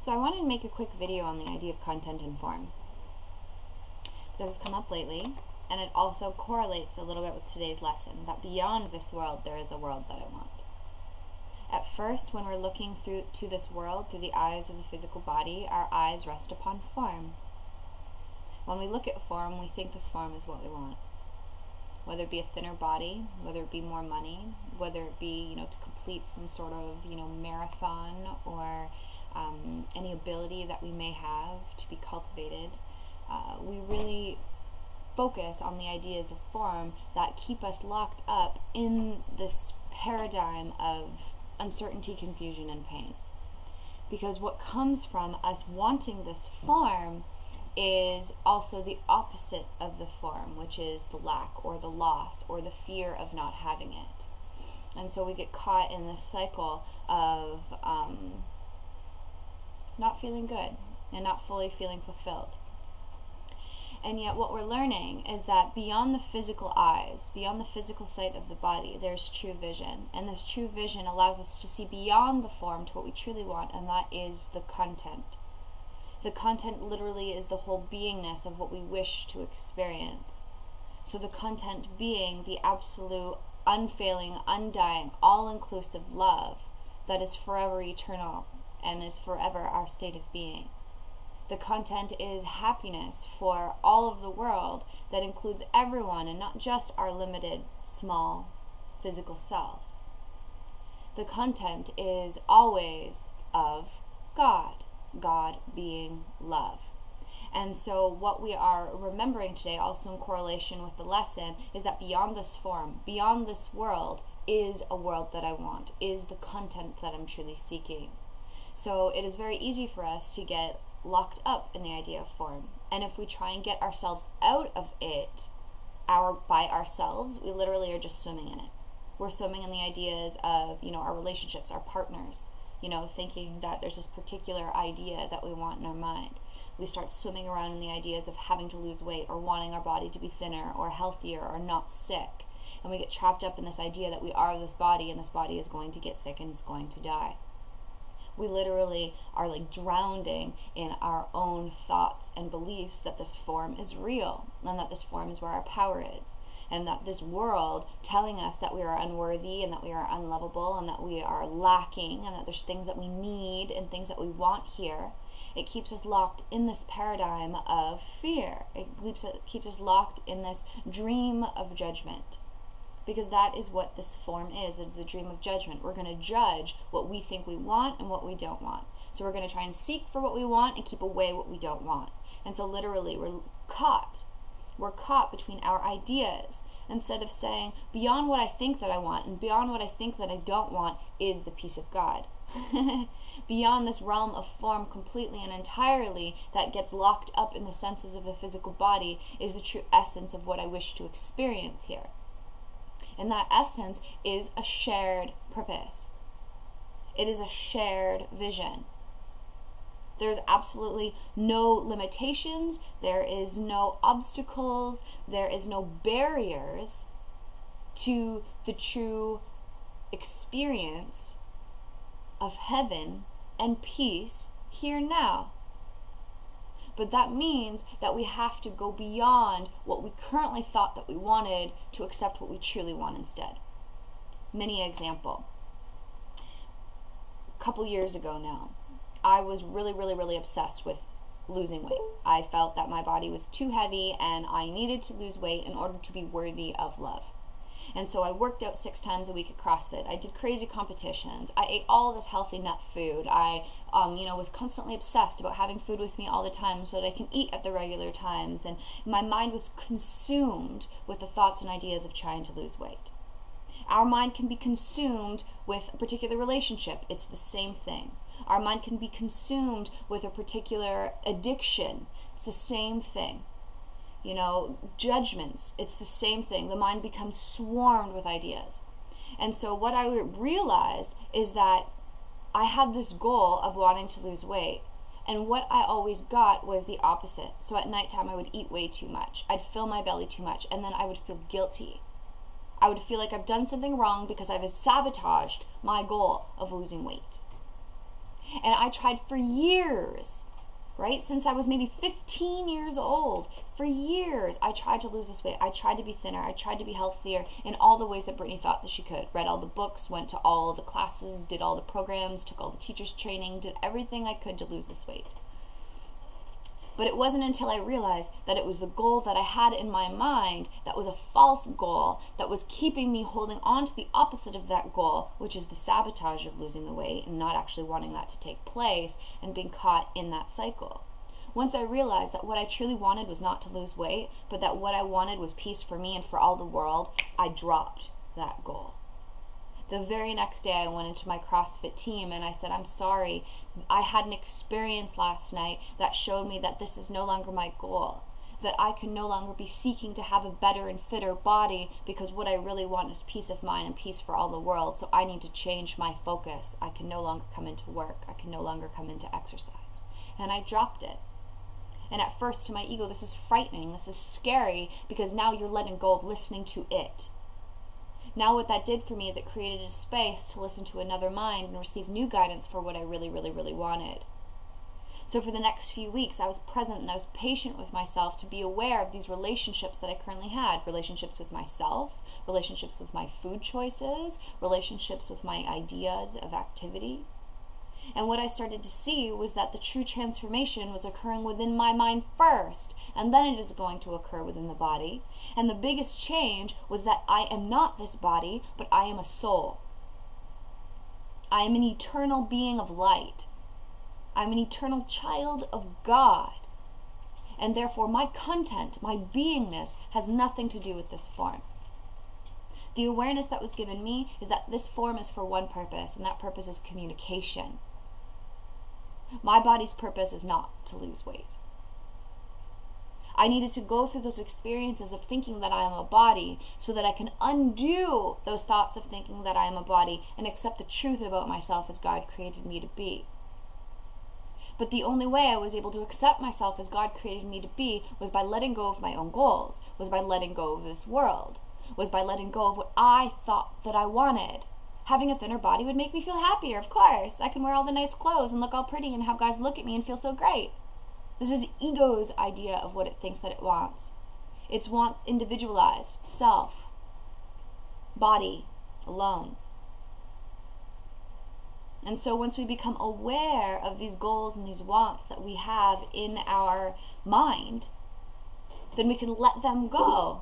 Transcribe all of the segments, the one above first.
So I wanted to make a quick video on the idea of content and form. This has come up lately, and it also correlates a little bit with today's lesson, that beyond this world there is a world that I want. At first, when we're looking to this world through the eyes of the physical body, our eyes rest upon form. When we look at form, we think this form is what we want. Whether it be a thinner body, whether it be more money, whether it be, to complete some sort of, marathon, or any ability that we may have to be cultivated, we really focus on the ideas of form that keep us locked up in this paradigm of uncertainty, confusion, and pain. Because what comes from us wanting this form is also the opposite of the form, which is the lack or the loss or the fear of not having it. And so we get caught in this cycle of not feeling good and not fully feeling fulfilled. And yet what we're learning is that beyond the physical eyes, beyond the physical sight of the body, there's true vision. And this true vision allows us to see beyond the form to what we truly want, and that is the content. The content literally is the whole beingness of what we wish to experience. So the content being the absolute, unfailing, undying, all-inclusive love that is forever eternal and is forever our state of being. The content is happiness for all of the world that includes everyone and not just our limited, small, physical self. The content is always of God, God being love. And so what we are remembering today, also in correlation with the lesson, is that beyond this form, beyond this world, is a world that I want, is the content that I'm truly seeking. So it is very easy for us to get locked up in the idea of form. And if we try and get ourselves out of it by ourselves, we literally are just swimming in it. We're swimming in the ideas of, our relationships, our partners, thinking that there's this particular idea that we want in our mind. We start swimming around in the ideas of having to lose weight or wanting our body to be thinner or healthier or not sick. And we get trapped up in this idea that we are this body and this body is going to get sick and is going to die. We literally are like drowning in our own thoughts and beliefs that this form is real and that this form is where our power is, and that this world telling us that we are unworthy and that we are unlovable and that we are lacking and that there's things that we need and things that we want here. It keeps us locked in this paradigm of fear. It keeps us locked in this dream of judgment. Because that is what this form is. It is a dream of judgment. We're going to judge what we think we want and what we don't want. So we're going to try and seek for what we want and keep away what we don't want. And so literally we're caught. We're caught between our ideas. Instead of saying, beyond what I think that I want and beyond what I think that I don't want is the peace of God. Beyond this realm of form completely and entirely that gets locked up in the senses of the physical body is the true essence of what I wish to experience here. And that essence is a shared purpose. It is a shared vision. There's absolutely no limitations. There is no obstacles. There is no barriers to the true experience of heaven and peace here now. But that means that we have to go beyond what we currently thought that we wanted to accept what we truly want instead. Mini example. A couple years ago now, I was really obsessed with losing weight. I felt that my body was too heavy and I needed to lose weight in order to be worthy of love. And so I worked out 6 times a week at CrossFit. I did crazy competitions. I ate all this healthy nut food. I, was constantly obsessed about having food with me all the time so that I can eat at the regular times. And my mind was consumed with the thoughts and ideas of trying to lose weight. Our mind can be consumed with a particular relationship. It's the same thing. Our mind can be consumed with a particular addiction. It's the same thing. Judgments, it's the same thing. The mind becomes swarmed with ideas. And so what I realized is that I had this goal of wanting to lose weight, and what I always got was the opposite. So at nighttime I would eat way too much. I'd fill my belly too much, and then I would feel guilty. I would feel like I've done something wrong because I've sabotaged my goal of losing weight. And I tried for years, right? Since I was maybe 15 years old, for years, I tried to lose this weight. I tried to be thinner. I tried to be healthier in all the ways that Brittany thought that she could. Read all the books, went to all the classes, did all the programs, took all the teachers' training, did everything I could to lose this weight. But it wasn't until I realized that it was the goal that I had in my mind that was a false goal that was keeping me holding on to the opposite of that goal, which is the sabotage of losing the weight and not actually wanting that to take place and being caught in that cycle. Once I realized that what I truly wanted was not to lose weight, but that what I wanted was peace for me and for all the world, I dropped that goal. The very next day I went into my CrossFit team and I said, I'm sorry, I had an experience last night that showed me that this is no longer my goal, that I can no longer be seeking to have a better and fitter body because what I really want is peace of mind and peace for all the world, so I need to change my focus. I can no longer come into work. I can no longer come into exercise. And I dropped it. And at first to my ego, this is frightening, this is scary, because now you're letting go of listening to it. Now what that did for me is it created a space to listen to another mind and receive new guidance for what I really, really, really wanted. So for the next few weeks, I was present and I was patient with myself to be aware of these relationships that I currently had. Relationships with myself, relationships with my food choices, relationships with my ideas of activity. And what I started to see was that the true transformation was occurring within my mind first, and then it is going to occur within the body. And the biggest change was that I am not this body, but I am a soul. I am an eternal being of light. I'm an eternal child of God. And therefore my content, my beingness, has nothing to do with this form. The awareness that was given me is that this form is for one purpose, and that purpose is communication. My body's purpose is not to lose weight. I needed to go through those experiences of thinking that I am a body so that I can undo those thoughts of thinking that I am a body and accept the truth about myself as God created me to be. But the only way I was able to accept myself as God created me to be was by letting go of my own goals, was by letting go of this world, was by letting go of what I thought that I wanted. Having a thinner body would make me feel happier, of course. I can wear all the nice clothes and look all pretty and have guys look at me and feel so great. This is ego's idea of what it thinks that it wants. It wants individualized, self, body, alone. And so once we become aware of these goals and these wants that we have in our mind, then we can let them go.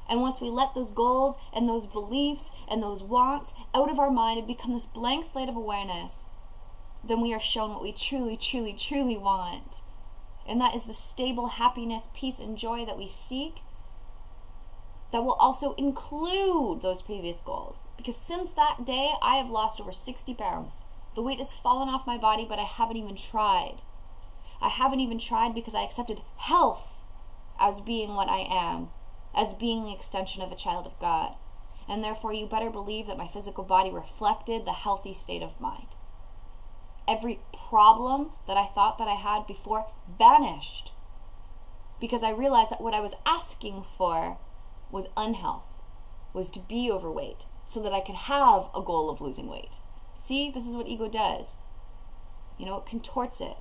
And once we let those goals and those beliefs and those wants out of our mind and become this blank slate of awareness, then we are shown what we truly, truly, truly want. And that is the stable happiness, peace, and joy that we seek, that will also include those previous goals. Because since that day, I have lost over 60 pounds. The weight has fallen off my body, but I haven't even tried. I haven't even tried because I accepted health as being what I am, as being the extension of a child of God. And therefore, you better believe that my physical body reflected the healthy state of mind. Every problem that I thought that I had before vanished, because I realized that what I was asking for was unhealth, was to be overweight, so that I could have a goal of losing weight. See, this is what ego does. You know, it contorts it.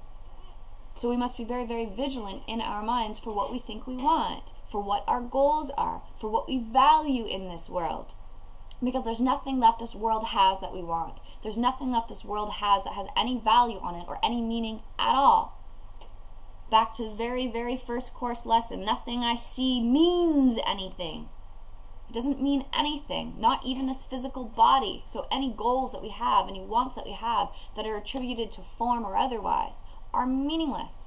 So we must be very, very vigilant in our minds for what we think we want, for what our goals are, for what we value in this world. Because there's nothing that this world has that we want. There's nothing that this world has that has any value on it or any meaning at all. Back to the very, very first course lesson, nothing I see means anything. It doesn't mean anything, not even this physical body. So any goals that we have, any wants that we have that are attributed to form or otherwise are meaningless.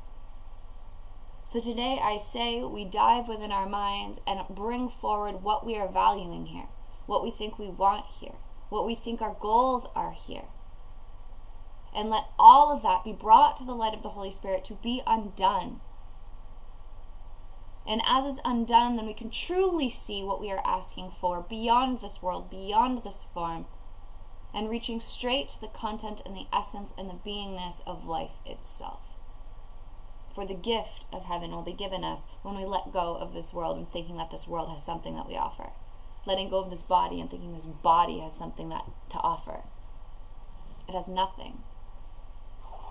So today I say we dive within our minds and bring forward what we are valuing here, what we think we want here, what we think our goals are here. And let all of that be brought to the light of the Holy Spirit to be undone. And as it's undone, then we can truly see what we are asking for beyond this world, beyond this form, and reaching straight to the content and the essence and the beingness of life itself. For the gift of heaven will be given us when we let go of this world and thinking that this world has something that we offer. Letting go of this body and thinking this body has something that to offer. It has nothing.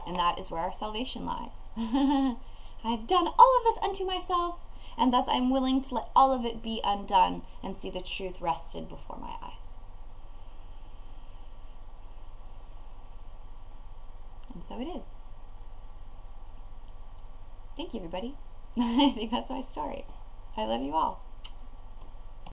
And that is where our salvation lies. I have done all of this unto myself, and thus I am willing to let all of it be undone and see the truth rested before my eyes. And so it is. Thank you, everybody. I think that's my story. I love you all.